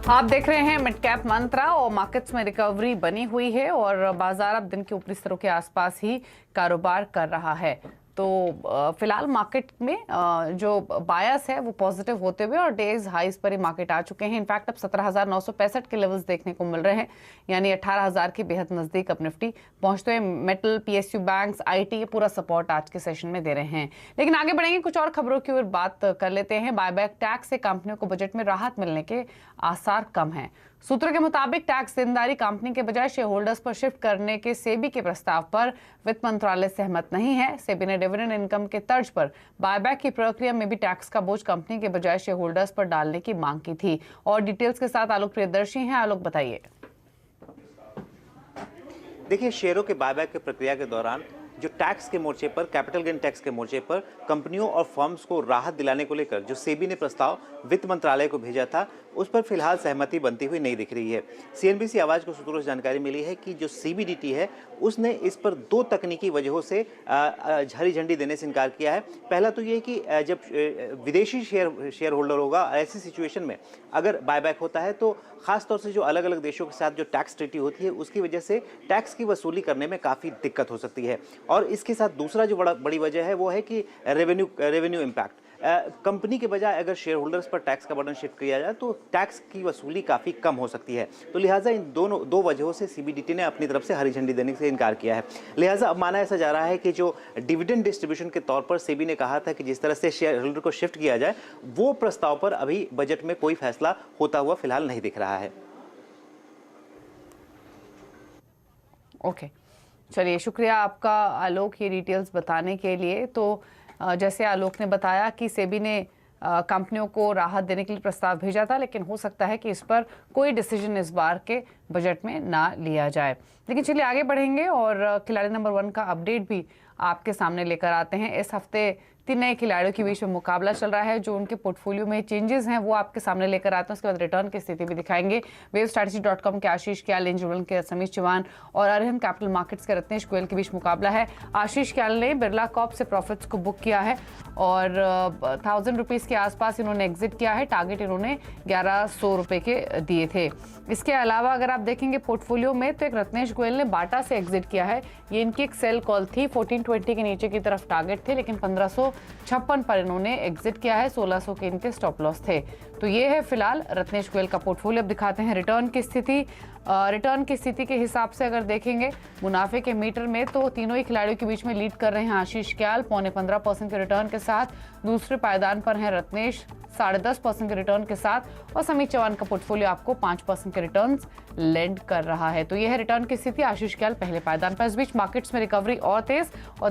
आप देख रहे हैं मिड कैप मंत्रा और मार्केट्स में रिकवरी बनी हुई है और बाजार अब दिन के ऊपरी स्तरों के आसपास ही कारोबार कर रहा है। तो फिलहाल मार्केट में जो बायस है वो पॉजिटिव होते हुए और डेज हाईज पर ही मार्केट आ चुके हैं। इनफैक्ट अब 17,965 के लेवल्स देखने को मिल रहे हैं, यानी 18,000 के बेहद नजदीक अब निफ्टी पहुंचते हुए। मेटल, पीएसयू बैंक्स, आईटी पूरा सपोर्ट आज के सेशन में दे रहे हैं। लेकिन आगे बढ़ेंगे, कुछ और खबरों की ओर बात कर लेते हैं। बायबैक टैक्स से कंपनियों को बजट में राहत मिलने के आसार कम हैं। सूत्रों के मुताबिक टैक्स देनदारी कंपनी के बजाय शेयर होल्डर्स पर शिफ्ट करने के सेबी के प्रस्ताव पर वित्त मंत्रालय सहमत नहीं है। सेबी ने डिविडेंड इनकम के तर्ज पर बायबैक की प्रक्रिया में भी टैक्स का बोझ कंपनी के बजाय शेयर होल्डर्स पर डालने की मांग की थी। और डिटेल्स के साथ आलोक प्रियदर्शी हैं। आलोक, बताइए। देखिए, शेयरों के बायबैक की प्रक्रिया के दौरान जो टैक्स के मोर्चे पर, कैपिटल गेन टैक्स के मोर्चे पर कंपनियों और फर्म्स को राहत दिलाने को लेकर जो सेबी ने प्रस्ताव वित्त मंत्रालय को भेजा था, उस पर फिलहाल सहमति बनती हुई नहीं दिख रही है। सीएनबीसी आवाज को सूत्रों से जानकारी मिली है कि जो सीबीडीटी है उसने इस पर दो तकनीकी वजहों से हरी झंडी देने से इनकार किया है। पहला तो ये कि जब विदेशी शेयर होल्डर होगा, ऐसी सिचुएशन में अगर बायबैक होता है तो खासतौर से जो अलग अलग देशों के साथ जो टैक्स ट्रीटी होती है उसकी वजह से टैक्स की वसूली करने में काफ़ी दिक्कत हो सकती है। और इसके साथ दूसरा जो बड़ी वजह है वो है कि रेवेन्यू इम्पैक्ट। कंपनी के बजाय अगर शेयर होल्डर्स पर टैक्स का बर्डन शिफ्ट किया जाए तो टैक्स की वसूली काफ़ी कम हो सकती है। तो लिहाजा इन दो वजहों से सीबीडीटी ने अपनी तरफ से हरी झंडी देने से इनकार किया है। लिहाजा अब माना ऐसा जा रहा है कि जो डिविडेंड डिस्ट्रीब्यूशन के तौर पर सेबी ने कहा था कि जिस तरह से शेयर होल्डर को शिफ्ट किया जाए, वो प्रस्ताव पर अभी बजट में कोई फैसला होता हुआ फिलहाल नहीं दिख रहा है। ओके, चलिए, शुक्रिया आपका आलोक ये डिटेल्स बताने के लिए। तो जैसे आलोक ने बताया कि सेबी ने कंपनियों को राहत देने के लिए प्रस्ताव भेजा था, लेकिन हो सकता है कि इस पर कोई डिसीजन इस बार के बजट में ना लिया जाए। लेकिन चलिए आगे बढ़ेंगे और खिलाड़ी नंबर 1 का अपडेट भी आपके सामने लेकर आते हैं। इस हफ्ते 3 नए खिलाड़ियों के बीच में मुकाबला चल रहा है। जो उनके पोर्टफोलियो में चेंजेस हैं वो आपके सामने लेकर आते हैं। उसके बाद रिटर्न की स्थिति भी दिखाएंगे। वेवस्ट्रैटेजी.com के आशीष क्याल, एंजुरल के समीर चौहान और अरहम कैपिटल मार्केट्स के रत्नेश गोयल के बीच मुकाबला है। आशीष क्याल ने बिरला कॉर्प से प्रॉफिट्स को बुक किया है और 1000 रुपीज़ के आसपास इन्होंने एग्जिट किया है। टारगेट इन्होंने 1100 रुपये के दिए थे। इसके अलावा अगर आप देखेंगे पोर्टफोलियो में तो एक रत्नेश गोयल ने बाटा से एग्जिट किया है। ये इनकी एक सेल कॉल थी। 1420 के नीचे की तरफ टारगेट थे, लेकिन 1556 पर इन्होंने एग्जिट किया है। 1600 के इनके स्टॉप लॉस थे। तो ये है फिलहाल रत्नेश गोयल का पोर्टफोलियो। अब दिखाते हैं रिटर्न की स्थिति। रिटर्न की स्थिति के हिसाब से अगर देखेंगे मुनाफे के मीटर में तो तीनों ही खिलाड़ियों के बीच में लीड कर रहे हैं आशीष क्याल 15.25% के रिटर्न के साथ। दूसरे पायदान पर हैं रत्नेश 10.5% के रिटर्न के साथ और समीर चौहान का पोर्टफोलियो आपको 5% के रिटर्न्स लेंड कर रहा है। तो यह है रिटर्न की स्थिति। आशीष क्याल पहले पायदान पर। इस बीच मार्केट्स में रिकवरी और तेज और